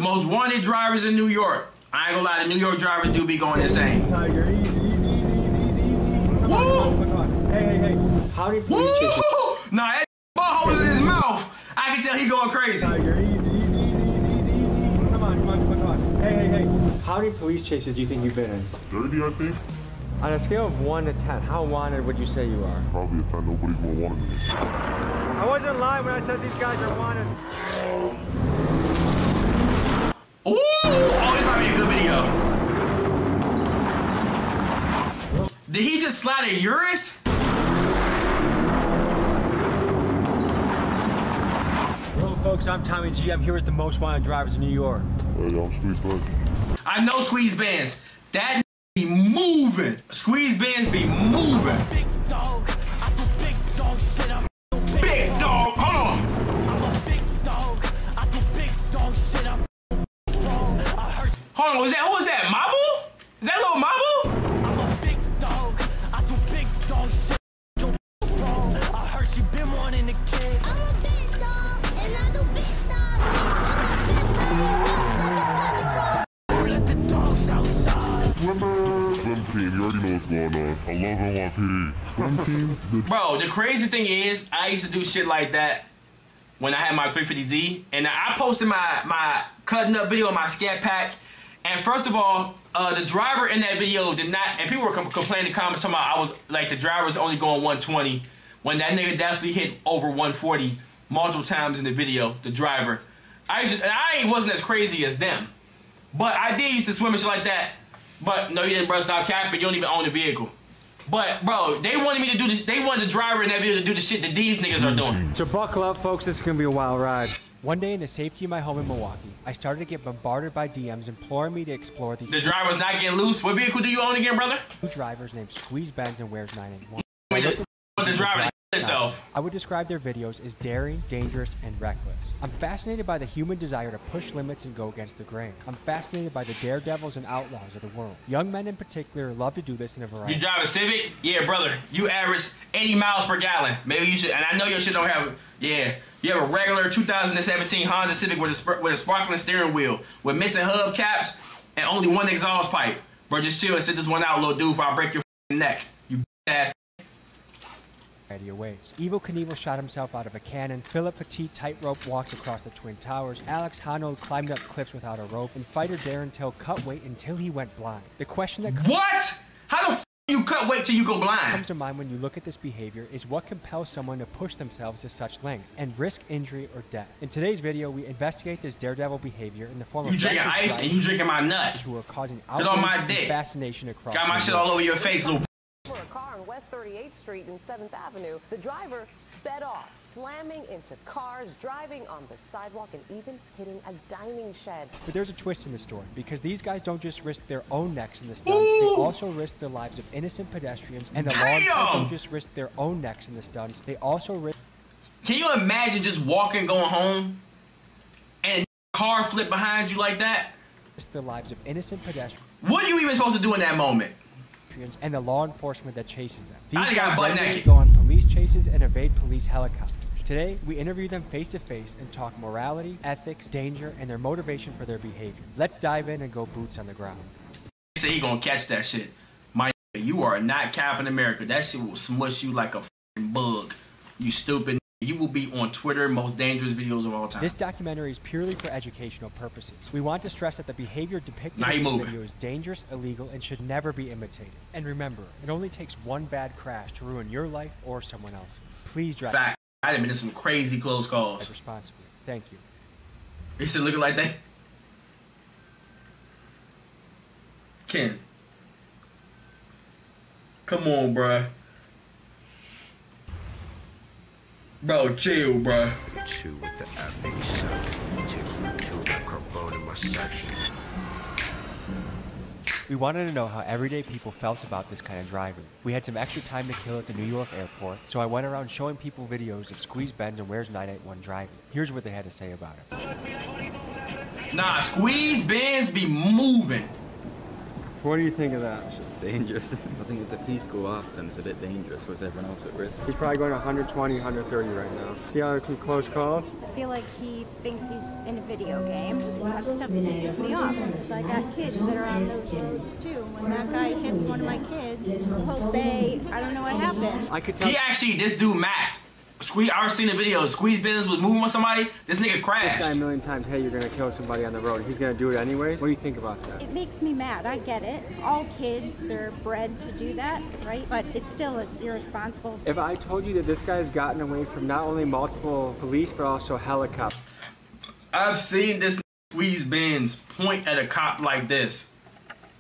most wanted drivers in New York. I ain't gonna lie, the New York drivers do be going insane. Tiger, easy. Come on. Hey. How many police chases? Nah, that ball holding in his mouth. I can tell he going crazy. Tiger, easy. Come on. Hey. How many police chases do you think you've been in? 30, I think. On a scale of 1 to 10, how wanted would you say you are? Probably a 10. Nobody's more wanted than me. I wasn't lying when I said these guys are wanted. Ooh! Oh, this might be a good video. Did he just slide a Urus? Hello, folks. I'm Tommy G. I'm here with the most wanted drivers in New York. Hey, I'm Squeeze Benz. I know Squeeze Benz. That be moving. Squeeze Benz be moving. Big dog, I do big dog shit. I'm Big dog, hold on. I'm a big dog, I do big dog shit. I'm wrong. I heard. Hold on, who was that? Mabu? Is that little Mabu? I'm a big dog, I do big dog shit. You're wrong. I heard she been wanting a kid. I'm a big dog, and I do big dog shit. Let the dogs outside. Swim team, you already know what's going on. I love NYPD. Swim team. Bro, the crazy thing is, I used to do shit like that when I had my 350Z, and I posted my cutting up video of my scat pack. And first of all, the driver in that video did not, and people were complaining in the comments talking about I was like the driver's only going 120 when that nigga definitely hit over 140 multiple times in the video. The driver, I wasn't as crazy as them, but I did used to swim and shit like that. But no, you didn't, bro. Stop capping. You don't even own the vehicle. But bro, they wanted me to do this. They wanted the driver in that video to do the shit that these niggas are doing. So buckle up, folks. This is gonna be a wild ride. One day in the safety of my home in Milwaukee, I started to get bombarded by DMs imploring me to explore these. The driver's not getting loose. What vehicle do you own again, brother? Two drivers named Squeeze Benz and Wears 981. The driver itself. I would describe their videos as daring, dangerous, and reckless. I'm fascinated by the human desire to push limits and go against the grain. I'm fascinated by the daredevils and outlaws of the world. Young men in particular love to do this in a variety. You drive a Civic? Yeah, brother. You average 80 miles per gallon. Maybe you should, and I know your shit don't have, yeah. You have a regular 2017 Honda Civic with a sparkling steering wheel, with missing hubcaps, and only one exhaust pipe. Bro, just chill and sit this one out, little dude, before I break your neck. You ass. Ways. Evel Knievel shot himself out of a cannon. Philip Petit tightrope walked across the Twin Towers. Alex Honnold climbed up cliffs without a rope. And fighter Darren Till cut weight until he went blind. The question that What? How the f you cut weight till you go blind? Comes to mind when you look at this behavior is what compels someone to push themselves to such lengths and risk injury or death. In today's video, we investigate this daredevil behavior in the form of you drinking ice and you drinking my nut. Who are causing outrage on my dick. And fascination across. Got my shit all over your face, little. For a car on West 38th Street and 7th Avenue, the driver sped off, slamming into cars, driving on the sidewalk, and even hitting a dining shed. But there's a twist in the story, because these guys don't just risk their own necks in the stunts, they also risk the lives of innocent pedestrians, and the law enforcement don't just risk their own necks in the stunts, they also risk... Can you imagine just walking, going home, and a car flip behind you like that? Risk the lives of innocent pedestrians. What are you even supposed to do in that moment? And the law enforcement that chases them. These guys regularly go on police chases and evade police helicopters. Today, we interview them face to face and talk morality, ethics, danger, and their motivation for their behavior. Let's dive in and go boots on the ground. He said he gonna catch that shit. My, you are not Captain America. That shit will smush you like a f***ing bug. You stupid. You will be on Twitter, most dangerous videos of all time. This documentary is purely for educational purposes. We want to stress that the behavior depicted in this video is dangerous, illegal, and should never be imitated. And remember, it only takes one bad crash to ruin your life or someone else's. Please drive. Fact. I done been in some crazy close calls. Responsibly. Thank you. You should look like that. Ken. Come on, bruh. Bro, chill, bro. 2 with the F87. 2 for 2 with carbone in my section. We wanted to know how everyday people felt about this kind of driving. We had some extra time to kill at the New York airport, so I went around showing people videos of Squeeze Benz and Wears 981 driving. Here's what they had to say about it. Nah, Squeeze Benz be moving. What do you think of that? It's just dangerous. I think if the police go after them, it's a bit dangerous. Was everyone else at risk? He's probably going 120, 130 right now. See how there's some close calls? I feel like he thinks he's in a video game. That stuff pisses me off. So I got kids that are on those roads too. When that guy hits one of my kids, he'll say, I don't know what happened. I could tell. He actually, this dude Matt. I already seen the video. Squeeze business was moving with somebody. This nigga crashed. This guy a million times, hey, you're gonna kill somebody on the road. He's gonna do it anyway. What do you think about that? It makes me mad. I get it. All kids, they're bred to do that, right? But it's irresponsible. If I told you that this guy's gotten away from not only multiple police, but also helicopters. I've seen this Squeeze Benz point at a cop like this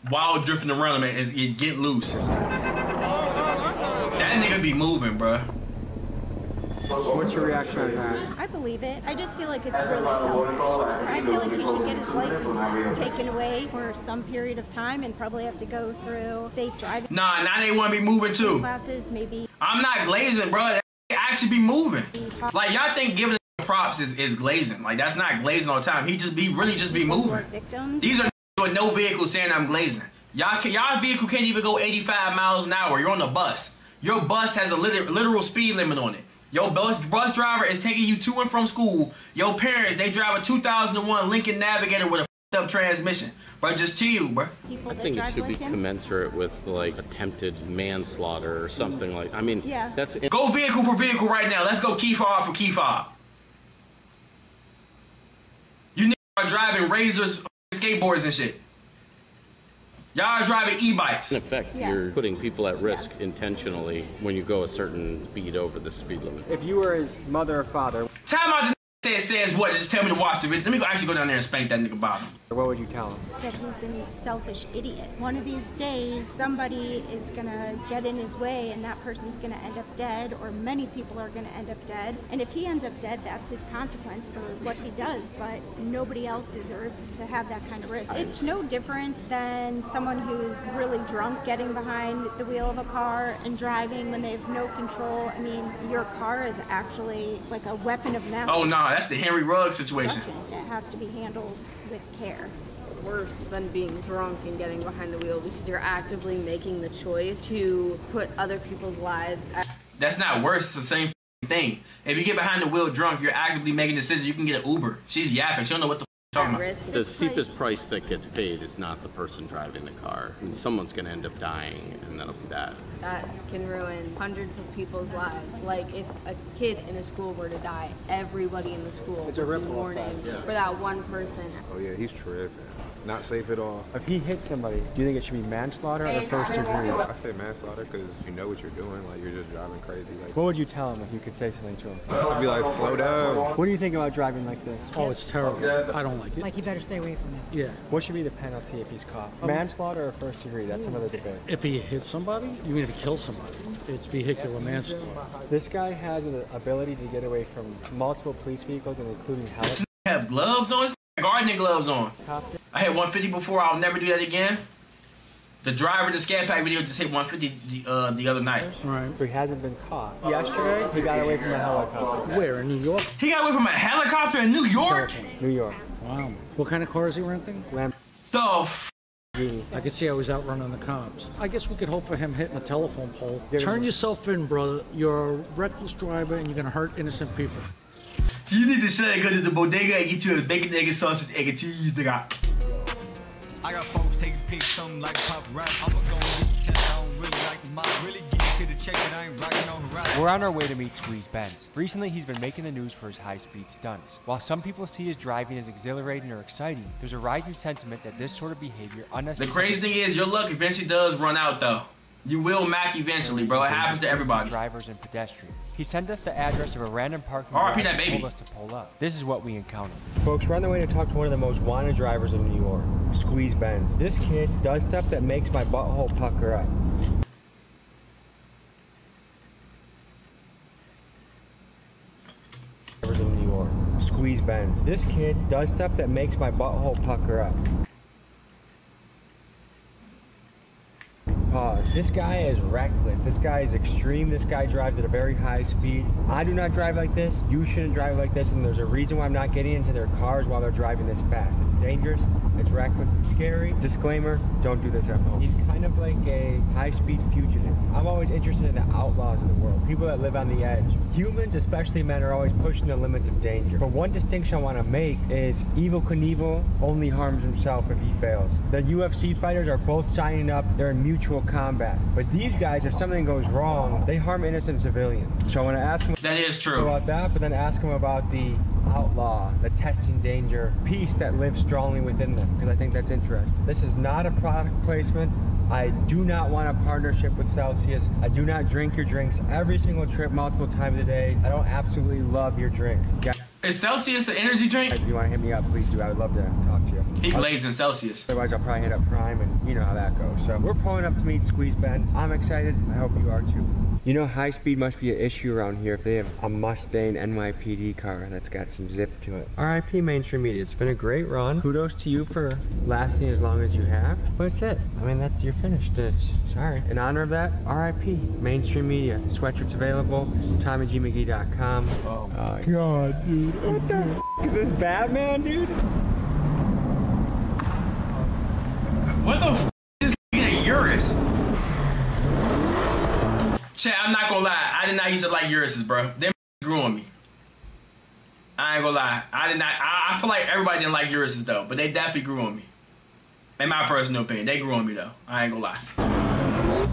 while drifting around him and it get loose. That nigga be moving, bruh. What's your reaction on that? I believe it. I just feel like it's really selfish. I feel like he should get his license taken away for some period of time and probably have to go through safe driving. Nah, now they want me moving too. Classes, maybe. I'm not glazing, bro. They actually be moving. Like y'all think giving props is glazing. Like that's not glazing all the time. He really just be moving. These are with no vehicle saying I'm glazing. Y'all vehicle can't even go 85 miles an hour. You're on the bus. Your bus has a literal speed limit on it. Your bus driver is taking you to and from school. Your parents, they drive a 2001 Lincoln Navigator with a f***ed up transmission. Bro, just to you, bro. I think it should be commensurate with like attempted manslaughter or something like. I mean, yeah. That's go vehicle for vehicle right now. Let's go key fob for key fob. You niggas are driving razors, skateboards and shit. Y'all are driving e-bikes. In effect, you're putting people at risk intentionally when you go a certain speed over the speed limit. If you were his mother or father, time out the says what? Just tell me to watch the video. Let me actually go down there and spank that nigga bottom. What would you tell him? That he's a selfish idiot. One of these days, somebody is gonna get in his way and that person's gonna end up dead, or many people are gonna end up dead. And if he ends up dead, that's his consequence for what he does, but nobody else deserves to have that kind of risk. It's no different than someone who's really drunk getting behind the wheel of a car and driving when they have no control. I mean, your car is actually like a weapon of mass. Oh, nah, that's the Henry Ruggs situation. It has to be handled with care. Worse than being drunk and getting behind the wheel, because you're actively making the choice to put other people's lives at... That's not worse, it's the same thing. If you get behind the wheel drunk, you're actively making decisions. You can get an Uber. She's yapping, she don't know what the talking about. The steepest price that gets paid is not the person driving the car. I mean, someone's gonna end up dying, and that'll be that. That can ruin hundreds of people's lives. Like if a kid in a school were to die, everybody in the school it's a would be ripple mourning effect. for that one person. Oh yeah, he's tripping. Not safe at all. If he hits somebody, do you think it should be manslaughter or first degree? I say manslaughter because you know what you're doing. Like you're just driving crazy. Like, what would you tell him if you could say something to him? I'd be like, slow down. What do you think about driving like this? Oh, it's terrible. I don't like it. Like you better stay away from it. Yeah. What should be the penalty if he's caught? Manslaughter or first degree? That's another debate. If he hits somebody? You mean if he kills somebody? It's vehicular manslaughter. This guy has an ability to get away from multiple police vehicles, and including helicopters. Have gloves on? Gardening gloves on. I hit 150 before. I'll never do that again. The driver in the Scat Pack video just hit 150 the other night. Right. But he hasn't been caught. Yesterday, he got away from a helicopter. Where, in New York? He got away from a helicopter in New York? New York. Wow. What kind of car is he renting? The f***. I could see I was out running the cops. I guess we could hope for him hitting a telephone pole. Turn yourself in, brother. You're a reckless driver and you're going to hurt innocent people. You need to shut and go to the bodega and get you a bacon, egg, and sausage, egg, and cheese, nigga. I got folks taking pics, something like pop rap. I'm gonna go with the test, I don't really like the mob. Really get to the check that I ain't rocking on horizon. We're on our way to meet Squeeze Benz. Recently, he's been making the news for his high-speed stunts. While some people see his driving as exhilarating or exciting, there's a rising sentiment that this sort of behavior unnecessary. The crazy thing is, your luck eventually does run out, though. You will mac eventually, bro. It happens to everybody. Drivers and pedestrians. He sent us the address of a random parking lot and baby. told us to pull up. This is what we encountered. Folks, we're on the way to talk to one of the most wanted drivers in New York, Squeeze Benz. This kid does stuff that makes my butthole pucker up. In New York, Squeeze Benz. This kid does stuff that makes my butthole pucker up. pause. This guy is reckless. This guy is extreme. This guy drives at a very high speed. I do not drive like this. You shouldn't drive like this, and there's a reason why I'm not getting into their cars while they're driving this fast. It's dangerous, it's reckless, it's scary. Disclaimer, don't do this at home. He's kind of like a high-speed fugitive. I'm always interested in the outlaws of the world, people that live on the edge. Humans, especially men, are always pushing the limits of danger. But one distinction I want to make is Evel Knievel only harms himself if he fails. The UFC fighters are both signing up, they're in mutual combat. But these guys, if something goes wrong, they harm innocent civilians. So I want to ask him that is true about that, but then ask him about the outlaw, the testing danger piece that lives strongly within them, because I think that's interesting. This is not a product placement. I do not want a partnership with Celsius. I do not drink your drinks every single trip, multiple times a day. I don't absolutely love your drink. Is Celsius an energy drink? If you want to hit me up, please do. I would love to talk to you. He plays in Celsius. Otherwise, I'll probably hit up Prime, and you know how that goes. So we're pulling up to meet Squeeze Benz. I'm excited. I hope you are too. You know, high speed must be an issue around here if they have a Mustang NYPD car that's got some zip to it. RIP Mainstream Media. It's been a great run. Kudos to you for lasting as long as you have. But that's it. I mean, you're finished. Sorry. In honor of that, RIP Mainstream Media. Sweatshirts available. TommyGMcGee.com. Oh my god, dude. What the f is this, Batman, dude? What the f is this Urus? Chat, I'm not gonna lie. I did not used to like Uruses, bro. Them grew on me. I ain't gonna lie. I did not. I feel like everybody didn't like Uruses though, but they definitely grew on me. In my personal opinion, they grew on me though. I ain't gonna lie.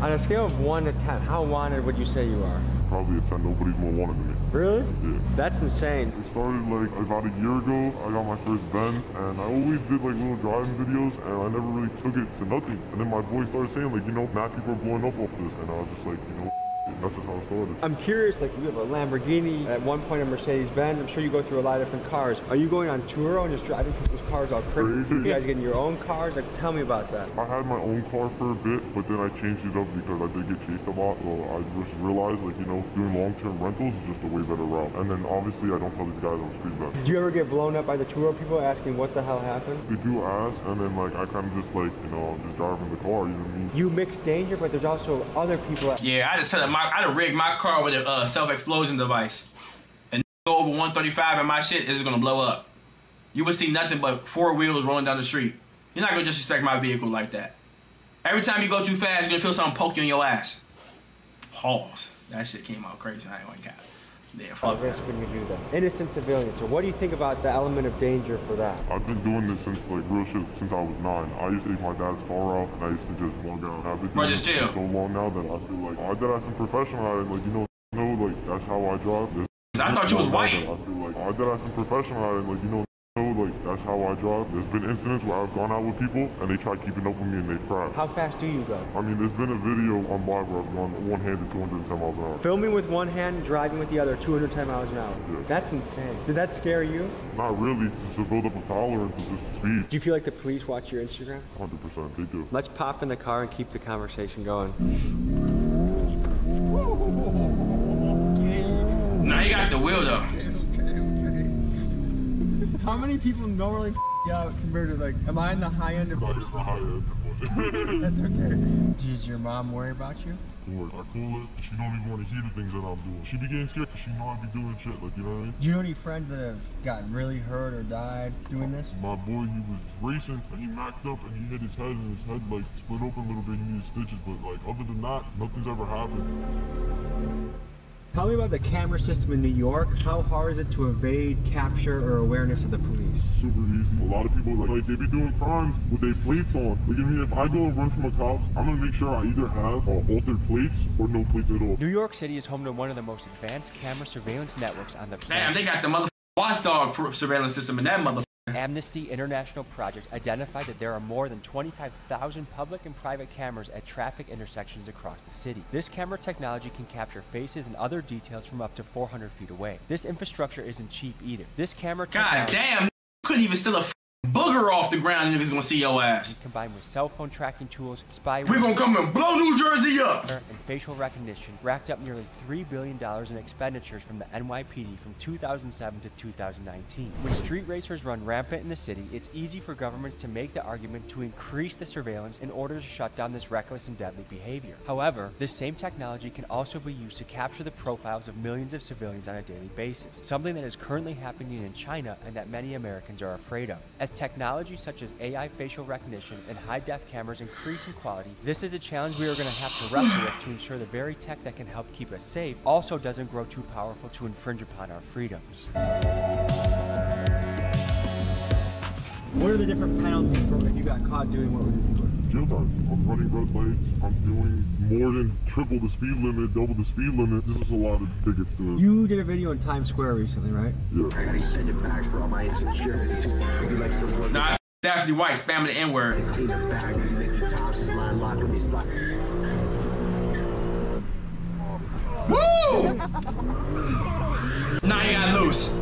On a scale of 1 to 10, how wanted would you say you are? Probably a 10. Nobody's more wanted than me. Really? Yeah. That's insane. It started like about a year ago. I got my first Benz, and I always did like little driving videos, and I never really took it to nothing. And then my boy started saying like, you know, mad people are blowing up off this, and I was just like, you know, that's just how it started. I'm curious, like you have a Lamborghini, at one point a Mercedes-Benz. I'm sure you go through a lot of different cars. Are you going on tour and just driving people's cars all crazy? You guys getting your own cars? Like, tell me about that. I had my own car for a bit, but then I changed it up because I did get chased a lot. So I just realized, like, you know, doing long-term rentals is just a way better route. And then obviously I don't tell these guys I'm street best. Did you ever get blown up by the tour people asking what the hell happened? They do ask, and then like I kind of just like, you know, I'm just driving the car, you know what I mean? You mix danger, but there's also other people. Yeah, I just set up I had rigged my car with a self-explosion device. And go over 135 and my shit is gonna blow up. You would see nothing but 4 wheels rolling down the street. You're not gonna disrespect my vehicle like that. Every time you go too fast, you're gonna feel something poke you in your ass. Pause. That shit came out crazy. I ain't gonna cap. Yeah, fuck risk when you do that. Innocent civilians. So what do you think about the element of danger for that? I've been doing this since like real shit since I was 9. I used to take my dad's car out and I used to just walk out. I've been doing this for so long now that I feel like I did have some professional at it, like you know, like that's how I drive. I thought you was white. I feel like I did have some professional at it, like you know, like that's how I drive. There's been incidents where I've gone out with people and they try keeping up with me and they crash. How fast do you go? I mean, there's been a video on live where I've gone one-handed 210 miles an hour. Filming with one hand, driving with the other 210 miles an hour. Yeah. That's insane. Did that scare you? Not really, just to build up a tolerance of just speed. Do you feel like the police watch your Instagram? 100%, they do. Let's pop in the car and keep the conversation going. Nah, he got the wheel though. How many people normally out compared to like, am I in the high end of That's okay. Does your mom worry about you? I call it, she don't even want to hear the things that I'm doing. She be getting scared because she know I be doing shit, like, you know what I mean? Do you know any friends that have gotten really hurt or died doing this? My boy, he was racing and he macked up and he hit his head and his head like split open a little bit, he needed stitches, but like other than that, nothing's ever happened. Tell me about the camera system in New York. How hard is it to evade capture or awareness of the police? Super easy. A lot of people like they be doing crimes with their plates on. Like I mean, if I go and run from a cop, I'm gonna make sure I either have altered plates or no plates at all. New York City is home to one of the most advanced camera surveillance networks on the planet. Damn, they got the mother watchdog surveillance system in that mother. Amnesty International Project identified that there are more than 25,000 public and private cameras at traffic intersections across the city. This camera technology can capture faces and other details from up to 400 feet away. This infrastructure isn't cheap either. This camera technology... God damn, you couldn't even steal a booger off the ground, niggas gonna see your ass. Combined with cell phone tracking tools, spyware, we're gonna come and blow New Jersey up. And facial recognition racked up nearly $3 billion in expenditures from the NYPD from 2007 to 2019. When street racers run rampant in the city, it's easy for governments to make the argument to increase the surveillance in order to shut down this reckless and deadly behavior. However, this same technology can also be used to capture the profiles of millions of civilians on a daily basis, something that is currently happening in China and that many Americans are afraid of. As technology such as AI facial recognition and high-def cameras increase in quality, this is a challenge we are going to have to wrestle with to ensure the very tech that can help keep us safe also doesn't grow too powerful to infringe upon our freedoms. What are the different penalties for if you got caught doing what we're doing? Jail time. I'm running red lights. I'm doing more than triple the speed limit, double the speed limit. This is a lot of tickets to it. You did a video in Times Square recently, right? Yeah. I send it back for all my insecurities. Maybe like some work. Nah, Daphne White spamming the N-word. Clean the bag, Mickey Thompson's line lock when we slide. Woo! Now you got loose.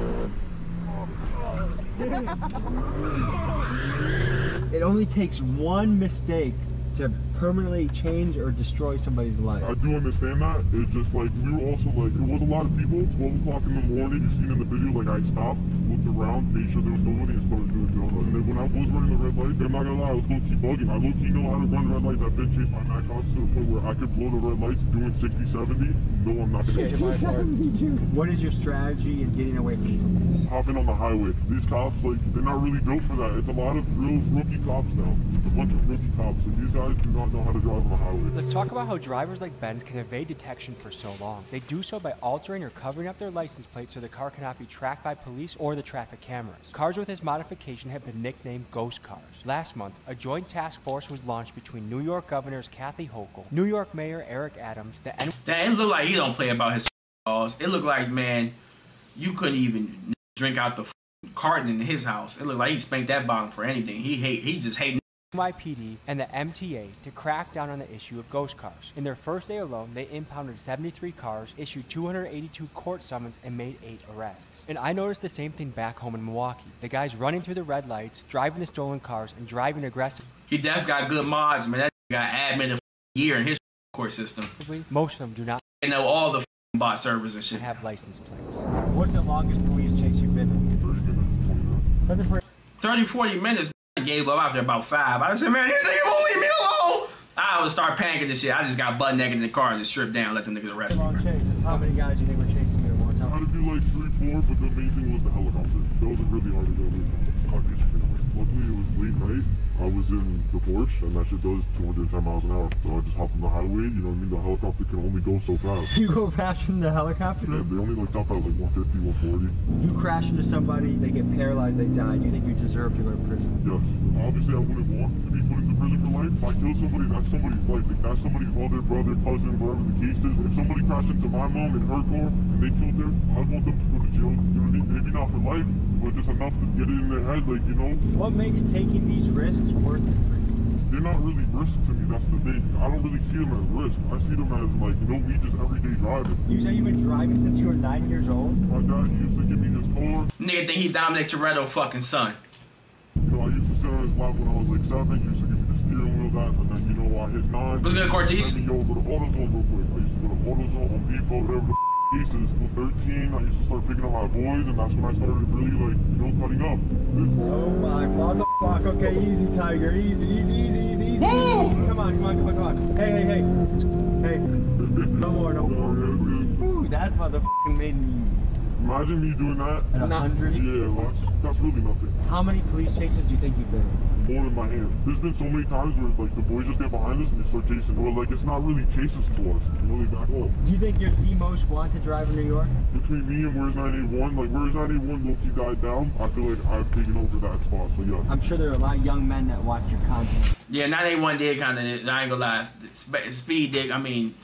It only takes one mistake to permanently change or destroy somebody's life. I do understand that. It's just like, we were also like, there was a lot of people, 12 o'clock in the morning, you seen in the video, like I stopped, looked around, made sure there was nobody and started doing donut. And then when I was running the red lights, I'm not gonna lie, I was low-key bugging. I low-key know how to run red lights. I've been chased by Mac cops to the point where I could blow the red lights doing 60, 70. No, I'm not gonna 60, 70, dude. What is your strategy in getting away from police? Hopping on the highway. These cops, like, they're not really built for that. It's a lot of real rookie cops now. It's a bunch of rookie cops, and these guys do not know how to drive on the highway. Let's talk about how drivers like Ben's can evade detection for so long. They do so by altering or covering up their license plate so the car cannot be tracked by police or the traffic cameras. Cars with this modification have been nicknamed ghost cars. Last month, a joint task force was launched between New York Governors Kathy Hochul, New York Mayor Eric Adams, the Damn, it look like he don't play about his laws. It look like, man, you couldn't even drink out the carton in his house. It looked like he spanked that bottom for anything. He just hating. NYPD and the MTA to crack down on the issue of ghost cars. In their first day alone, they impounded 73 cars, issued 282 court summons, and made 8 arrests. And I noticed the same thing back home in Milwaukee. The guys running through the red lights, driving the stolen cars, and driving aggressive. He definitely got good mods, man. That got admin of year in his court system. Most of them do not. They know all the bot servers and shit. Have license plates. What's the longest police chase you've been in? 30 minutes. 30, 40 minutes. I gave up after about 5. I said, man, these niggas won't leave me alone. I would start panicking this shit. I just got butt naked in the car and just stripped down, let them niggas arrest me. How many guys do you think were chasing you at one time? I had to do like 3, 4, but the main thing was the helicopter. That was really hard to go with. Luckily, it was late night. I was in the Porsche, and that shit does 210 miles an hour. So I just hopped on the highway. You know what I mean? The helicopter can only go so fast. You go faster than the helicopter? Yeah, they only like top out like 150, 140. You crash into somebody, they get paralyzed, they die. Do you think you deserve to go to prison? Yes. Obviously, I wouldn't want to be put into prison for life. If I kill somebody, that's somebody's life. Like, that's somebody's mother, brother, cousin, whatever the case is. If somebody crashed into my mom in her car and they killed her, I'd want them to go to jail. You know what I mean? Maybe not for life, but just enough to get it in their head, like, you know? What makes taking these risks worth it for you? They're not really risks to me, that's the thing. I don't really see them as risks. I see them as, like, you know, me just everyday driving. You say you've been driving since you were 9 years old? My dad used to give me his car. Nigga think he Dominic Toretto fucking son. You know, I used to sit on his lap when I was like 7. He used to give me the steering wheel, that, and then, you know, I hit 9. What's good, Cortez? Yo, go to AutoZone real quick. I used to go to AutoZone, Home Depot, whatever the cases. With 13, I used to start picking up my boys, and that's when I started really, like, you know, cutting up. Oh my motherfucker. Okay, easy, Tiger. Easy. Come on. Hey. Hey. No more. Ooh, that motherfucking made me. Imagine me doing that. At 100? Yeah, that's really nothing. How many police chases do you think you've been in? More in my hand. There's been so many times where, like, the boys just get behind us and they start chasing. Or, like, it's not really chases to us. You know, they back off. Do you think you're the most wanted driver in New York? Between me and Where's 981, like, Where's 981 low-key died down, I feel like I've taken over that spot, so yeah. I'm sure there are a lot of young men that watch your content. Yeah, 981 did kind of, I ain't gonna lie, Speed did, I mean,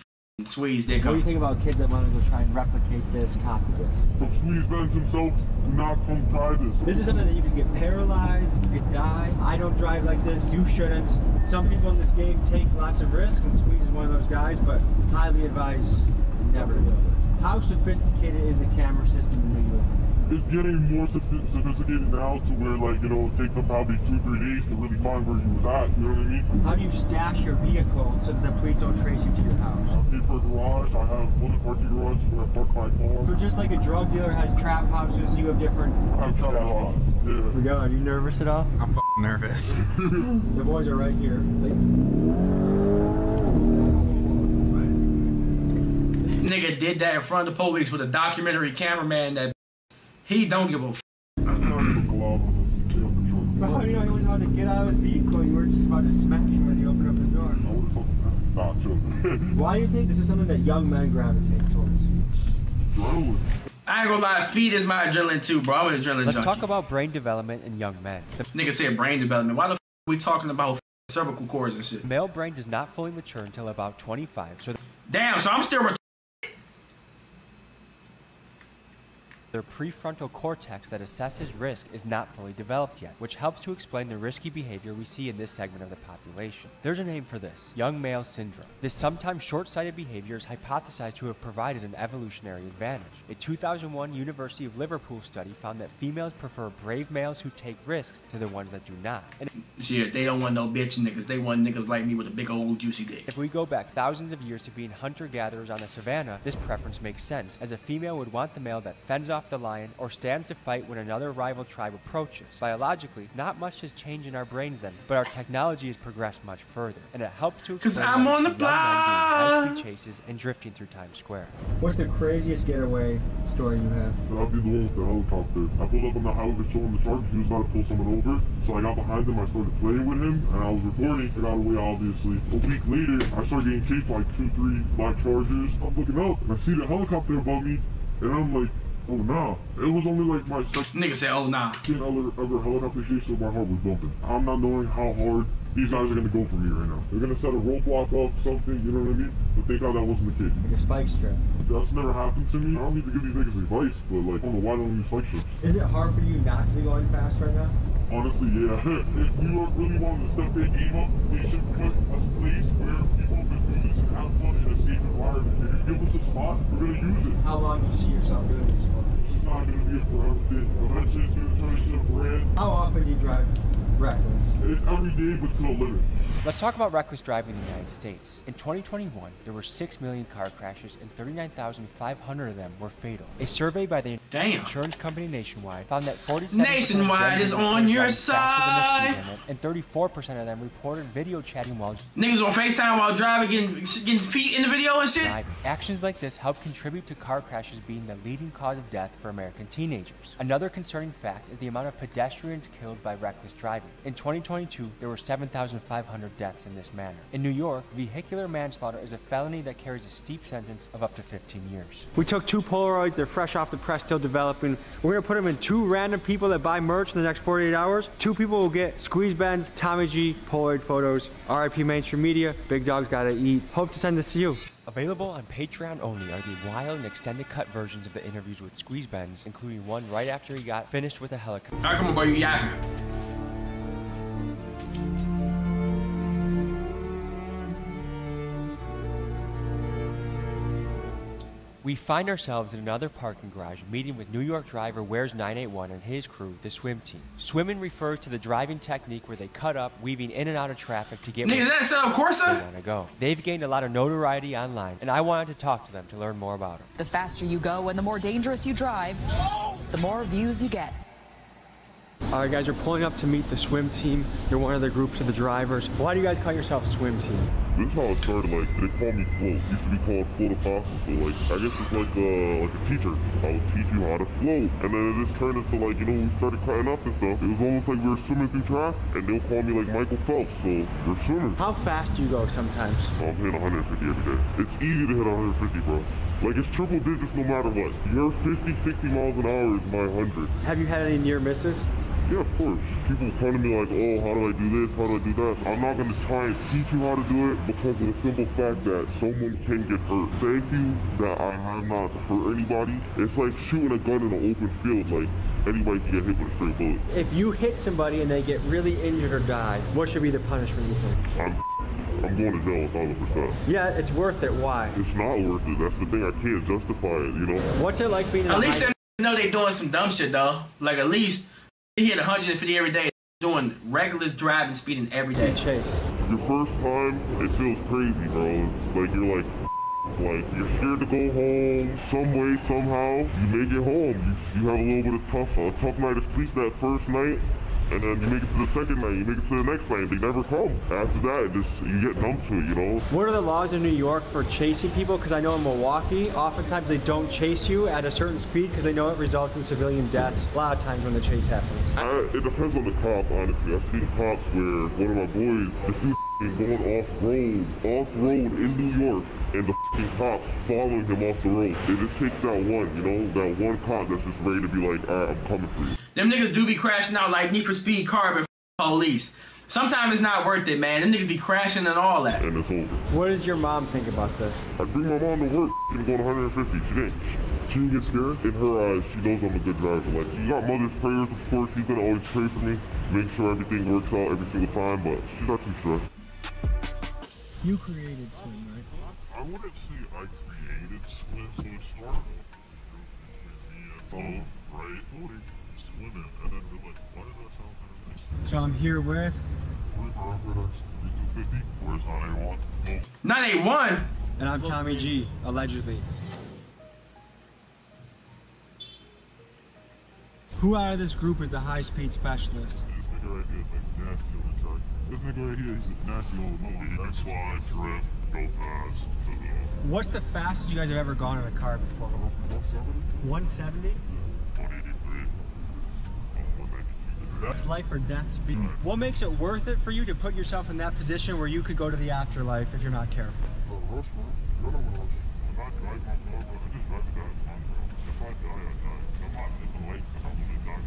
Squeeze did come. What do you think about kids that want to go try and replicate this, copy this? From Squeeze Benz himself, do not come try this. This is something that you can get paralyzed, you could die. I don't drive like this, you shouldn't. Some people in this game take lots of risks, and Squeeze is one of those guys, but highly advise never to do it. How sophisticated is the camera system in New York? It's getting more sophisticated now to where, like, you know, it take them probably 2-3 days to really find where you was at, you know what I mean? How do you stash your vehicle so that the police don't trace you to your house? I pay for a garage, I have other parking garage where I park my car. So just like a drug dealer has trap houses, you have different... I have trap houses, yeah. Here we go, are you nervous at all? I'm f***ing nervous. The boys are right here. Nigga did that in front of the police with a documentary cameraman that he don't give a f. Well, you know, he was about to get out of his vehicle, you were just about to smash him as he opened up his door. Why do you think this is something that young men gravitate towards? I ain't gonna lie, speed is my adrenaline too, bro. I'm an adrenaline Let's junkie. talk about brain development in young men. Nigga said brain development. Why the f we talking about cervical cords and shit? The male brain does not fully mature until about 25, so... Damn, so I'm still Their prefrontal cortex that assesses risk is not fully developed yet, which helps to explain the risky behavior we see in this segment of the population. There's a name for this, young male syndrome. This sometimes short-sighted behavior is hypothesized to have provided an evolutionary advantage. A 2001 University of Liverpool study found that females prefer brave males who take risks to the ones that do not. And yeah, they don't want no bitch niggas. They want niggas like me with a big old juicy dick. if we go back thousands of years to being hunter-gatherers on the savannah, this preference makes sense, as a female would want the male that fends off the lion or stands to fight when another rival tribe approaches. Biologically, not much has changed in our brains then, but our technology has progressed much further, and it helps to explain I'm why on we the see young men doing block. high-speed chases and drifting through Times Square. What's the craziest getaway story you have? I'll be the one with the helicopter. I pulled up on the highway showing the truck. He was about to pull someone over. So I got behind him. I started playing with him. And I was recording. I got away, obviously. A week later, I started getting chased by 2-3 black Chargers. I'm looking up and I see the helicopter above me. And I'm like, oh nah. It was only like my second. Nigga said, oh nah. Ever helicopter chase, so my heart was bumping. I'm not knowing how hard these guys are gonna go for me right now. They're gonna set a roadblock up, something, you know what I mean? But thank God that wasn't the case. Like a spike strip. That's never happened to me. I don't need to give these niggas advice, but like, I don't know why don't use spike strips. Is it hard for you not to be going fast right now? Honestly, yeah. If New York really wanted to step their game up, they should put a place where people can do this and have fun in a safe environment. If you give us a spot, we're gonna use it. How long do you see yourself doing this for? It's not gonna be a forever thing. Eventually it's gonna turn into a brand. How often do you drive reckless? It's every day, but to a limit. Let's talk about reckless driving in the United States. In 2021, there were 6 million car crashes and 39,500 of them were fatal. A survey by the insurance company Nationwide found that 47% Nationwide is on your side, and 34% of them reported video chatting while niggas on FaceTime while driving, getting feet in the video and shit. driving. Actions like this help contribute to car crashes being the leading cause of death for American teenagers. Another concerning fact is the amount of pedestrians killed by reckless driving. In 2022, there were 7,500 deaths in this manner. In New York, vehicular manslaughter is a felony that carries a steep sentence of up to 15 years. We took 2 Polaroids, they're fresh off the press, still developing. We're gonna put them in 2 random people that buy merch in the next 48 hours. 2 people will get Squeeze Ben's Tommy G Polaroid photos. RIP Mainstream Media, Big Dog's Gotta Eat. Hope to send this to you. Available on Patreon only are the wild and extended cut versions of the interviews with Squeeze Benz, including one right after he got finished with a helicopter. How come about you yapping? We find ourselves in another parking garage meeting with New York driver Where's 981 and his crew, the swim team. Swimming refers to the driving technique where they cut up, weaving in and out of traffic to get where they want to go. They've gained a lot of notoriety online, and I wanted to talk to them to learn more about them. The faster you go and the more dangerous you drive, the more views you get. Alright guys, we're pulling up to meet the swim team. You're one of the groups of the drivers. Why do you guys call yourself swim team? This is how it started. Like, they call me Float. It used to be called Float Apostle. Like, I guess it's like a teacher. I would teach you how to float. And then it just turned into like, you know, we started cutting up and stuff. It was almost like we were swimming through track, and they'll call me like Michael Phelps. So we're swimming. How fast do you go sometimes? I'm hitting 150 every day. It's easy to hit 150, bro. Like, it's triple digits no matter what. Your 50, 60 miles an hour is my 100. Have you had any near misses? Yeah, of course. People come to me like, oh, how do I do this? How do I do that? I'm not going to try and teach you how to do it because of the simple fact that someone can get hurt. Thank you that I have not hurt anybody. It's like shooting a gun in an open field. Like, anybody can get hit with a straight bullet. If you hit somebody and they get really injured or die, what should be the punishment you think? I'm going to jail 1,000%. Yeah, it's worth it. Why? It's not worth it. That's the thing. I can't justify it, you know? What's it like being in know they doing some dumb shit though. Like at least they hit 150 every day, doing reckless driving, speeding every day. Chase. Your first time, it feels crazy, bro. Like you're like you're scared to go home some way, somehow. You make it home. You have a little bit of a tough night of sleep that first night, and then you make it to the second night, you make it to the next night, they never come. After that, you get numb to it, you know? What are the laws in New York for chasing people? Because I know in Milwaukee, oftentimes they don't chase you at a certain speed because they know it results in civilian deaths a lot of times when the chase happens. It depends on the cop, honestly. I've seen cops where one of my boys, this dude is going off-road in New York, and the cops following him off the road. It just takes that one, you know, that one cop that's just ready to be like, all right, I'm coming for you. Them niggas do be crashing out like Need for Speed Carbon police. Sometimes it's not worth it, man. Them niggas be crashing and all that. And it's over. What does your mom think about this? I bring my mom to work, she's going 150. She didn't get scared. In her eyes, she knows I'm a good driver. Like, she got mother's prayers, of course. She's gonna always pray for me, make sure everything works out every single time, but she's not too stressed. You created swim, right? I wouldn't say I created swim, so it started between me and right? Swimming, and then we're like, why does that sound kind of nice? So I'm here with? Where's 981? No. 981? And I'm Tommy G, allegedly. Who out of this group is the high-speed specialist? This nigga right here is like nasty on the track. This nigga right here, he's a nasty old nigga. He can slide, drift, go fast. What's the fastest you guys have ever gone in a car before? 170? 183. That's life or death speed. What makes it worth it for you to put yourself in that position where you could go to the afterlife if you're not careful? Rush, man. You don't rush. I'm not driving my car, but I just drive it down. If I die, I die. I'm not living life because I'm gonna die.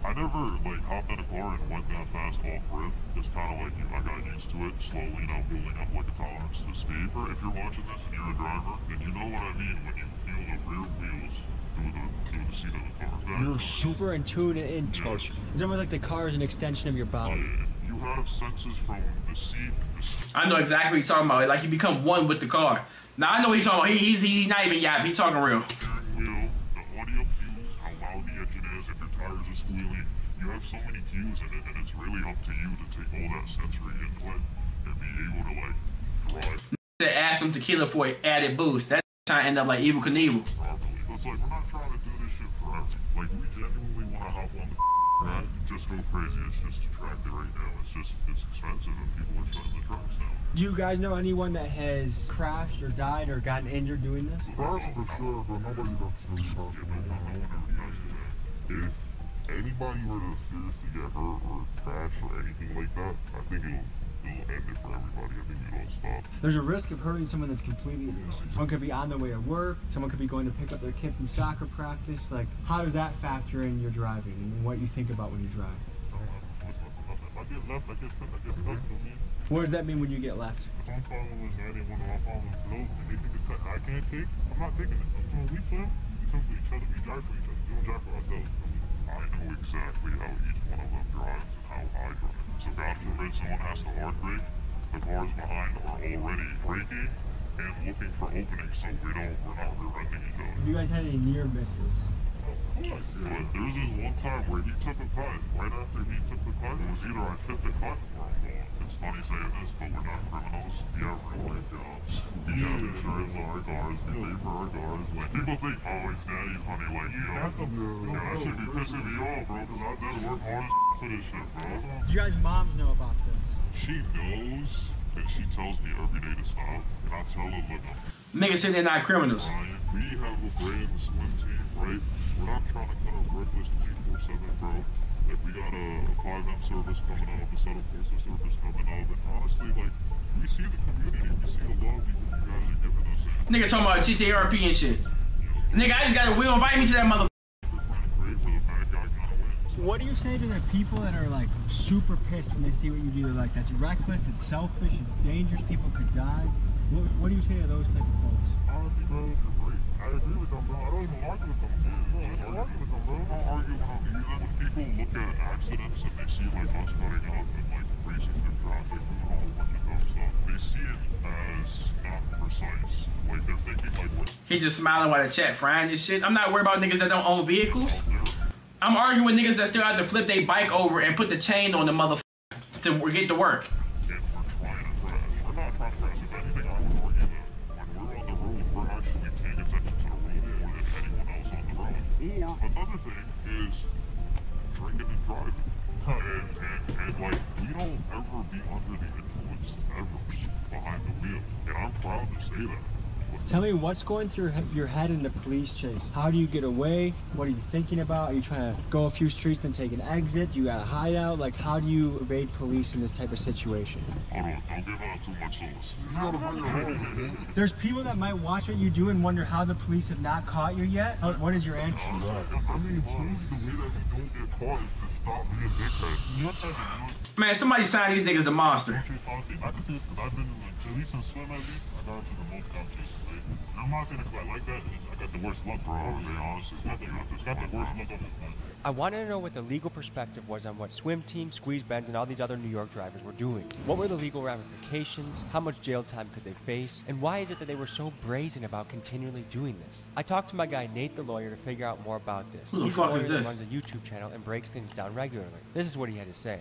I never like hopped in a car and went that fast off rip. Just kind of like I got used to it slowly, you know, building up like a tolerance to the speed. If you're watching this and you're a driver, then you know what I mean when you feel the rear wheels through the seat of the car. You're super in tune and in touch. It's almost like the car is an extension of your body. You have senses from the seat. I know exactly what you're talking about. Like you become one with the car. Now I know what he's talking about. He's not even yapping. He's talking real. Wheel, the audio cues, how loud the engine is, if your tires are squealing. You have so many cues in it, and it's really up to you to take all that sensory input and be able to like drive. To add some tequila for an added boost. That's trying to end up like Evil Knievel. It's like we're not trying to do this shit forever. Like we genuinely want to hop on the track, just go crazy. It's just attractive right now. It's expensive, and people are shutting the trucks down. Do you guys know anyone that has crashed or died or gotten injured doing this? Crashed for sure, but nobody that's really crashed. If anybody were to seriously get hurt or crash or anything like that, I think it'll end it for everybody. I think it'll stop. There's a risk of hurting someone that's completely innocent. Someone could be on their way to work, someone could be going to pick up their kid from soccer practice. Like, how does that factor in your driving and what you think about when you drive? If I get left, I get stuck. What does that mean when you get left? If I'm following 91 or I'm following flow and they think a cut I can't take, I'm not taking it. When we swim, we swim for each other, we drive for each other, we don't drive for ourselves. I know exactly how each one of them drives and how I drive. So God forbid someone has to hard brake, the cars behind are already braking and looking for openings so we're not rear-ending each other. Have you guys had any near misses? But there's this one time where he took a cut. Right after he took the cut, it was either I fit the cut or I'm gone. It's funny saying this, but we're not criminals. Yeah, we're like jobs. We have insurance on our cars. We pay for our cars. Like, people think, oh, it's daddy's money. Like, that should be pissing me off, bro, because I did work hard as for this shit, bro. Do you guys' moms know about this? She knows, and she tells me every day to stop. And I tell her, look, niggas say they're not criminals. We have a brand new swim team, right? We're not trying to cut our breakfast 24/7, bro. If we got a 5M service coming up, a Southern Forces service coming up, and honestly, like, we see the community, we see the love you guys are giving us. Nigga talking about GTRP and shit. Nigga, I just got a wheel. Invite me to that mother. What do you say to the people that are like super pissed when they see what you do? They're like, that's reckless, it's selfish, it's dangerous, people could die. What do you say to those type of folks? Honestly, bro, you're great. I agree with them, bro. I don't even argue with them. I don't argue with them, bro. I don't argue with them. When people look at accidents and they see like us cutting up and like racing through traffic and doing a whole bunch of dumb stuff, they see it as not for precise. Like, they're thinking like we're... He just smiling while the chat frying this shit. I'm not worried about niggas that don't own vehicles. I'm arguing with niggas that still have to flip their bike over and put the chain on the motherfucker to get to work. And we're trying to crash. We're not trying to crash. If anything, I would argue that when we're on the road, we're actually paying attention to the road more than anyone else on the road. Or another thing is drinking and driving. And like, we don't ever be under the influence ever behind the wheel. And I'm proud to say that. Tell me what's going through your head in the police chase. How do you get away? What are you thinking about? Are you trying to go a few streets and take an exit? You got a hideout? Like, how do you evade police in this type of situation? Hold on, don't give out too much sauce. You gotta hide your home. There's people that might watch what you do and wonder how the police have not caught you yet. What is your answer? I mean, the way that we don't get caught is to stop being dickheads. Man, somebody sign these niggas the monster. Honestly, I can say this because I've been like, at least in swim at least, I got into the most dumb chases. I'm not saying because I like that, I got the worst luck, bro. To be honest, it's got the worst luck of it. I wanted to know what the legal perspective was on what swim team, squeeze bends, and all these other New York drivers were doing. What were the legal ramifications? How much jail time could they face? And why is it that they were so brazen about continually doing this? I talked to my guy Nate the lawyer to figure out more about this. Who the fuck is He's a lawyer this? that runs a YouTube channel and breaks things down regularly. This is what he had to say.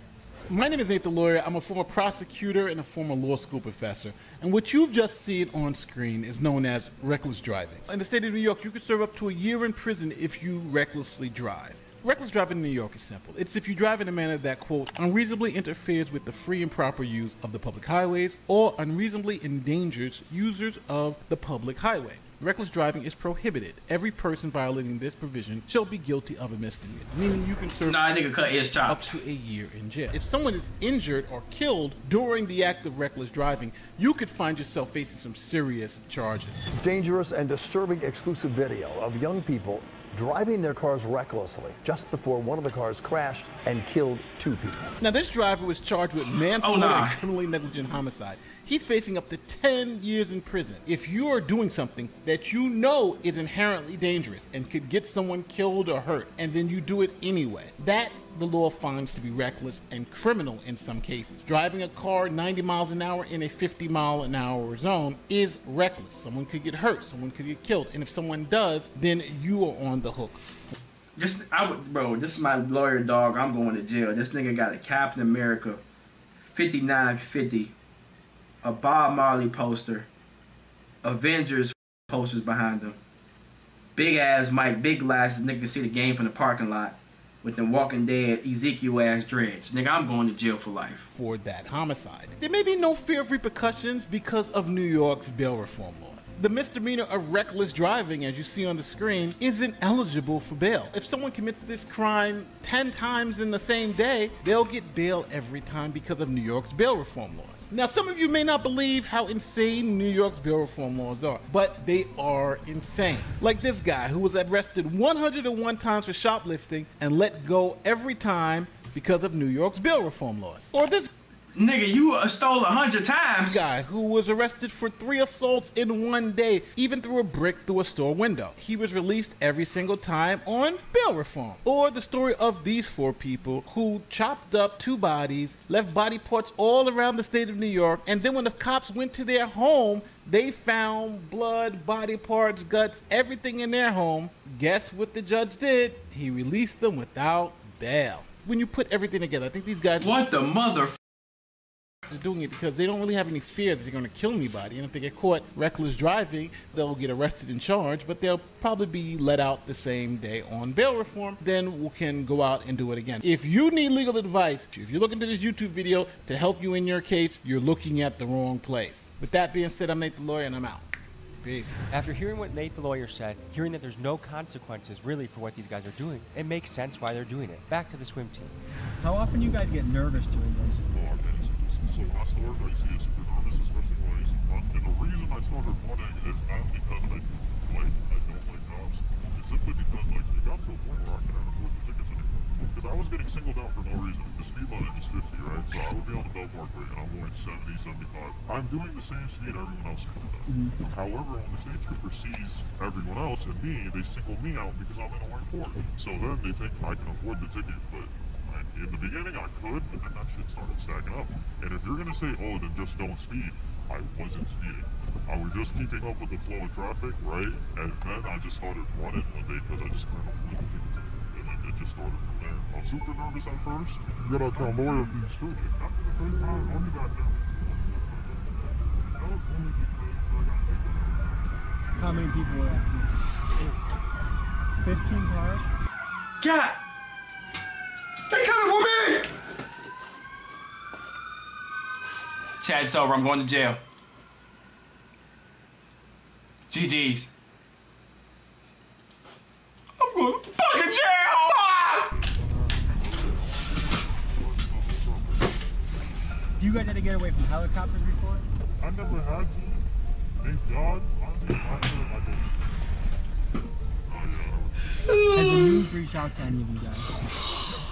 My name is Nate the Lawyer. I'm a former prosecutor and a former law school professor. And what you've just seen on screen is known as reckless driving. In the state of New York, you could serve up to a year in prison if you recklessly drive. Reckless driving in New York is simple. It's if you drive in a manner that, quote, unreasonably interferes with the free and proper use of the public highways or unreasonably endangers users of the public highway. Reckless driving is prohibited. Every person violating this provision shall be guilty of a misdemeanor, meaning you can serve up to a year in jail. If someone is injured or killed during the act of reckless driving, you could find yourself facing some serious charges. Dangerous and disturbing exclusive video of young people driving their cars recklessly just before one of the cars crashed and killed 2 people. Now, this driver was charged with manslaughter and criminally negligent homicide. He's facing up to 10 years in prison. If you are doing something that you know is inherently dangerous and could get someone killed or hurt, and then you do it anyway, that the law finds to be reckless and criminal in some cases. Driving a car 90 miles an hour in a 50-mile-an-hour zone is reckless. Someone could get hurt, someone could get killed, and if someone does, then you are on the hook. This is my lawyer, dog. I'm going to jail. This nigga got a Captain America 5950, a Bob Marley poster, Avengers posters behind him, big ass mic, big glasses. Nigga can see the game from the parking lot with them Walking Dead Ezekiel ass dreads. Nigga, I'm going to jail for life. For that homicide. There may be no fear of repercussions because of New York's bail reform laws. The misdemeanor of reckless driving, as you see on the screen, isn't eligible for bail. If someone commits this crime 10 times in the same day, they'll get bail every time because of New York's bail reform laws. Now, some of you may not believe how insane New York's bail reform laws are, but they are insane. Like this guy who was arrested 101 times for shoplifting and let go every time because of New York's bail reform laws. Or this nigga, you stole 100 times. Guy who was arrested for 3 assaults in one day, even threw a brick through a store window. He was released every single time on bail reform. Or the story of these 4 people who chopped up 2 bodies, left body parts all around the state of New York, and then when the cops went to their home, they found blood, body parts, guts, everything in their home. Guess what the judge did? He released them without bail. When you put everything together, I think these guys... What the mother... doing it because they don't really have any fear that they're going to kill anybody, and if they get caught reckless driving, they'll get arrested and charged, but they'll probably be let out the same day on bail reform. Then we can go out and do it again. If you need legal advice, if you're looking to this YouTube video to help you in your case, you're looking at the wrong place. With that being said, I'm Nate the Lawyer, and I'm out. Peace. After hearing what Nate the lawyer said, hearing that there's no consequences really for what these guys are doing, it makes sense why they're doing it. Back to the swim team. How often do you guys get nervous doing this? So when I started, I used to get super nervous, especially when I used to run. And the reason I started running is not because I don't like cops. It's simply because it got to a point where I couldn't afford the tickets anymore. Because I was getting singled out for no reason. The speed limit is 50, right? So I would be on the Belmar rate and I'm going 70, 75. I'm doing the same speed everyone else is doing. However, when the state trooper sees everyone else and me, they single me out because I'm in a white port. So then they think I can afford the ticket, but I In the beginning, I could, but then that shit started stacking up. And if you're gonna say, oh, then just don't speed, I wasn't speeding. I was just keeping up with the flow of traffic, right? And then I just started running one day because I just couldn't afford the tickets. And then it just started from there. I was super nervous at first. You gotta count lawyer fees too. After the first time, I only got nervous. That was only because I got picked up. How many people were after you? 15 cars? God! They coming for me! Chad, it's over. I'm going to jail. GG's. I'm going to fucking jail! Ah! You guys had to get away from helicopters before? I never had to. Thanks God. Honestly, I feel like I don't. Has the news reached out to any of you guys?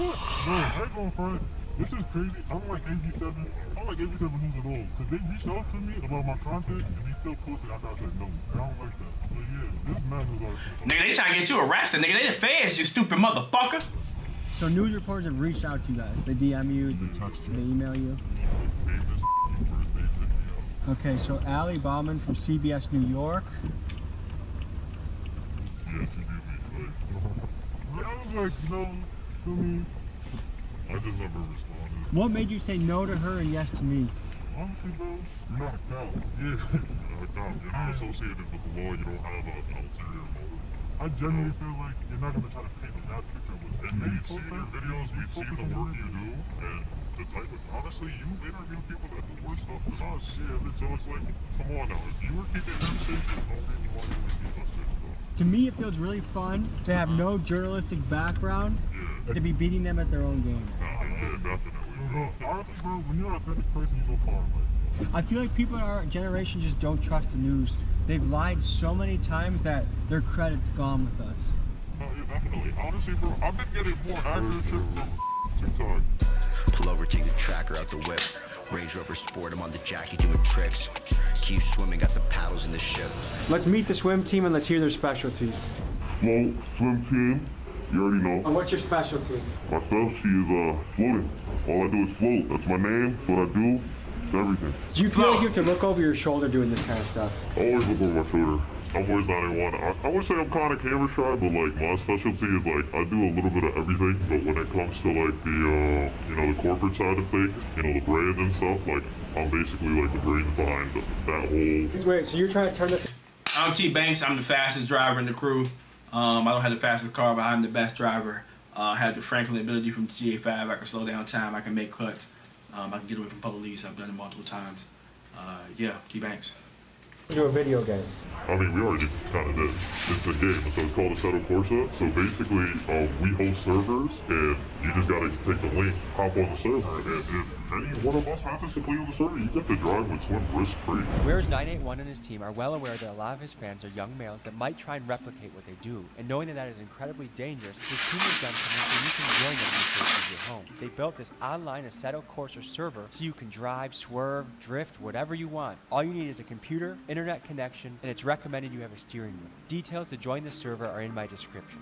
No, I ain't going front. This is crazy. I'm like AB7. I'm like AB7 News at all. Because they reached out to me about my content and they still posted after I said no. I don't like that. But yeah, this man was like... Nigga, they trying to get you arrested. Nigga, they the feds, you stupid motherfucker. So news reporters have reached out to you guys. They DM you, they email you. Okay, so Ali Bauman from CBS New York. Yeah, she did me like... I was like, no, I mean... I just never responded. What made you say no to her and yes to me? Honestly, bro, you're not a cop. Yeah, you're not a cop. You're not associated with the law. You don't have an ulterior motive. I genuinely feel like you're not going to try to paint a bad picture with it. And we've seen your videos, we've seen the work you do, and the type of... Honestly, you interview people that do worse stuff than us. Yeah, so it's like, come on now. If you were keeping them safe, there's no reason why you would keep us safe, bro. To me, it feels really fun to have no journalistic background to be beating them at their own game. Yeah, definitely. Honestly, bro, when you're an authentic person, you go far in life. I feel like people in our generation just don't trust the news. They've lied so many times that their credit's gone with us. No, yeah, definitely. Honestly, bro, I've been getting more accurate shit from TikTok. Pull over, take the tracker out the whip. Range Rover Sport, I'm on the Jackie doing tricks. Keep swimming, got the paddles in the ship. Let's meet the swim team and let's hear their specialties. Float, swim team, you already know. And what's your specialty? My specialty is floating. All I do is float. That's my name. That's what I do. It's everything. Do you feel like you have to look over your shoulder doing this kind of stuff? Always look over my shoulder. I'm always not anyone. I would say I'm kind of camera shy, but like my specialty is like I do a little bit of everything. But when it comes to like the you know, the corporate side of things, you know, the brand and stuff, like I'm basically like the brains behind that whole. Wait, so you're trying to turn this? I'm Tbvnks. I'm the fastest driver in the crew. I don't have the fastest car, but I'm the best driver. I have the Franklin ability from GTA 5. I can slow down time. I can make cuts. I can get away from police. I've done it multiple times. Yeah, Tbvnks. Do a video game. I mean, we already kind of did. It's a game, so it's called Assetto Corsa. So basically, we host servers, and you just gotta take the link, hop on the server, and if any one of us happens to play on the server, you get to drive with swim risk-free. Whereas 981 and his team are well aware that a lot of his fans are young males that might try and replicate what they do, and knowing that that is incredibly dangerous, his team has done something so you can join them in the safety of your home. They built this online Assetto Corsa server so you can drive, swerve, drift, whatever you want. All you need is a computer, internet connection, and it's recommended you have a steering wheel. Details to join the server are in my description.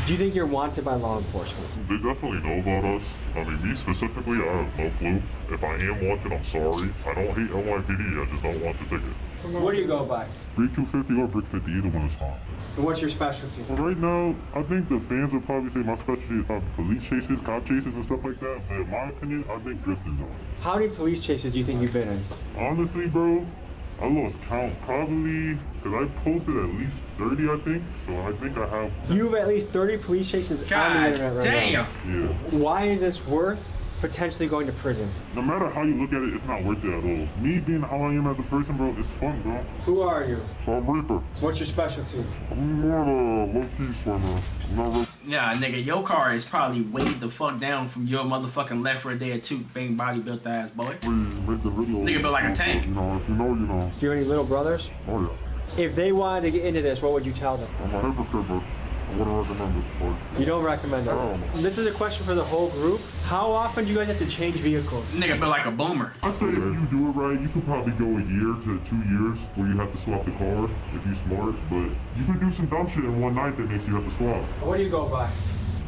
Do you think you're wanted by law enforcement? They definitely know about us. I mean, me specifically, I have no clue. If I am wanted, I'm sorry. I don't hate NYPD, I just don't want the ticket. What do you go by? Brick 250 or Brick 50, either one is fine. And what's your specialty? Well, right now, I think the fans would probably say my specialty is probably police chases, cop chases, and stuff like that. But in my opinion, I think drifters are. How many police chases do you think you've been in? Honestly, bro, I lost count probably, because I posted at least 30, I think. So I think I have... You have at least 30 police chases on the internet right now. Yeah. Why is this worth potentially going to prison? No matter how you look at it, it's not worth it at all. Me being how I am as a person, bro, it's fun, bro. Who are you? So I'm Reaper. What's your specialty? I'm more of a low-key swimmer. Yeah, nigga, your car is probably way the fuck down from your motherfucking left for a day or two, bang body built ass boy. Please make the video. Nigga built like a tank. You know, if you know, you know. Do you have any little brothers? Oh, yeah. If they wanted to get into this, what would you tell them? I'm a hypocrite, but I wouldn't recommend this sport. You don't recommend it? No. This is a question for the whole group. How often do you guys have to change vehicles? Nigga built like a boomer. I say if you do it right, you could probably go a year to 2 years where you have to swap the car if you're smart. But you could do some dumb shit in one night that makes you have to swap. What do you go by?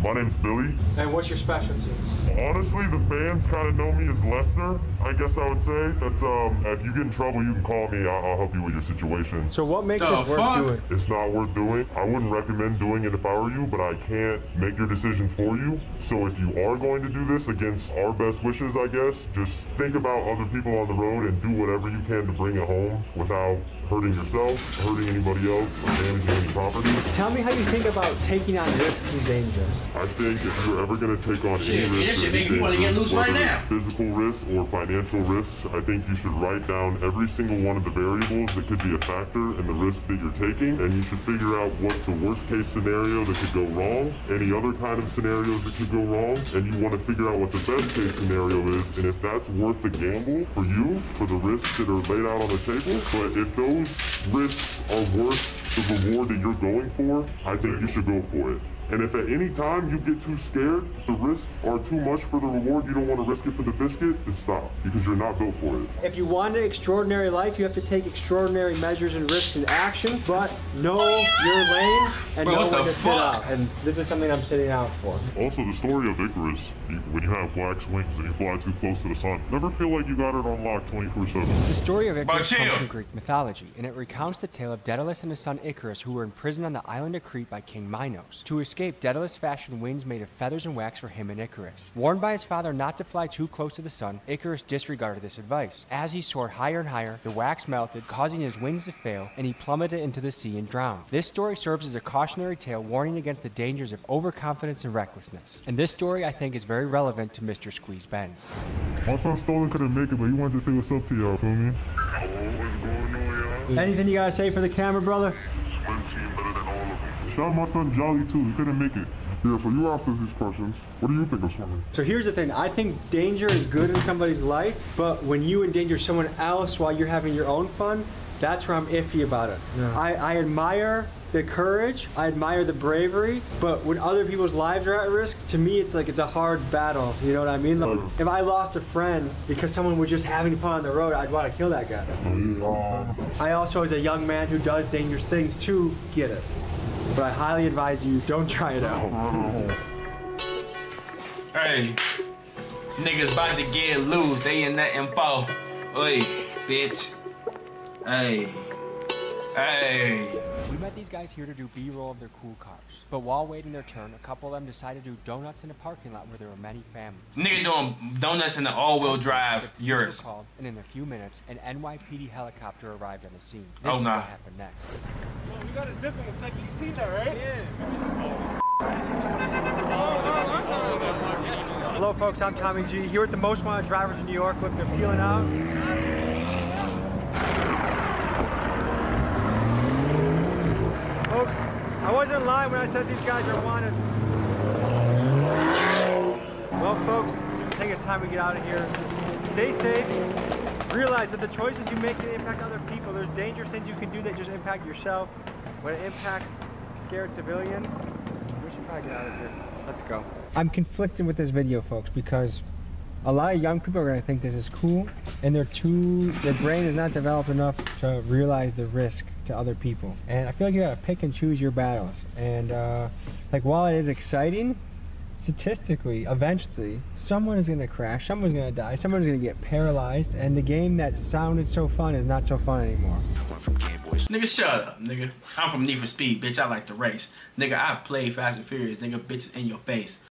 My name's Billy. And what's your specialty? Honestly, the fans kind of know me as Lester, I guess I would say. That's, if you get in trouble, you can call me. I'll help you with your situation. So what makes this worth doing? It's not worth doing. I wouldn't recommend doing it if I were you, but I can't make your decision for you. So if you are going to do this against our best wishes, I guess, just think about other people on the road and do whatever you can to bring it home without hurting yourself, hurting anybody else, or damaging any property. Tell me how you think about taking on risks and danger. I think if you're ever going to take on any risks, whether it's physical risks or financial risks, I think you should write down every single one of the variables that could be a factor in the risk that you're taking, and you should figure out what's the worst case scenario that could go wrong, any other kind of scenarios that could go wrong, and you want to figure out what the best case scenario is, and if that's worth the gamble for you, for the risks that are laid out on the table. But if those risks are worth the reward that you're going for, I think you should go for it. And if at any time you get too scared, the risks are too much for the reward, you don't want to risk it for the biscuit, then stop, because you're not built for it. If you want an extraordinary life, you have to take extraordinary measures and risks and action, but know your lane and know when to sit out. And this is something I'm sitting out for. Also, the story of Icarus, when you have wax wings and you fly too close to the sun, never feel like you got it on lock 24/7. The story of Icarus comes from Greek mythology, and it recounts the tale of Daedalus and his son Icarus, who were imprisoned on the island of Crete by King Minos. To escape, Daedalus fashioned wings made of feathers and wax for him and Icarus. Warned by his father not to fly too close to the sun, Icarus disregarded this advice. As he soared higher and higher, the wax melted, causing his wings to fail, and he plummeted into the sea and drowned. This story serves as a cautionary tale warning against the dangers of overconfidence and recklessness. And this story, I think, is very relevant to Mr. Squeeze Benz. My son Stolen couldn't make it, but he wanted to say what's up to y'all, feel me? Anything you gotta say for the camera, brother? Shout out my son Jolly too, he couldn't make it. Yeah, so you asked us these questions. What do you think of swimming? So here's the thing, I think danger is good in somebody's life, but when you endanger someone else while you're having your own fun, that's where I'm iffy about it. Yeah. I admire the courage, I admire the bravery, but when other people's lives are at risk, to me it's like it's a hard battle, you know what I mean? Like, if I lost a friend because someone was just having fun on the road, I'd want to kill that guy. I also, as a young man who does dangerous things too, get it. But I highly advise you, don't try it out. Hey, niggas about to get loose, they in that info. Oi, bitch. Hey. We met these guys here to do B-roll of their cool cars. But while waiting their turn, a couple of them decided to do donuts in a parking lot where there were many families. Nigga doing donuts in the all-wheel drive yours. Called, and in a few minutes, an NYPD helicopter arrived on the scene. This is what happened next. We got a dip in a second. You seen that, right? Yeah. Hello, folks. I'm Tommy G. Here with the most wanted drivers in New York. Look, they're peeling out. Folks, I wasn't lying when I said these guys are wanted. Well, folks, I think it's time we get out of here. Stay safe. Realize that the choices you make can impact other people. There's dangerous things you can do that just impact yourself. When it impacts scared civilians, we should probably get out of here. Let's go. I'm conflicted with this video, folks, because a lot of young people are going to think this is cool, and their brain is not developed enough to realize the risk to other people. And I feel like you gotta pick and choose your battles. And like, while it is exciting, statistically, eventually, someone is gonna crash, someone's gonna die, someone's gonna get paralyzed, and the game that sounded so fun is not so fun anymore. Nigga, shut up, nigga. I'm from Need for Speed, bitch. I like to race. Nigga, I play Fast and Furious, nigga, bitches in your face.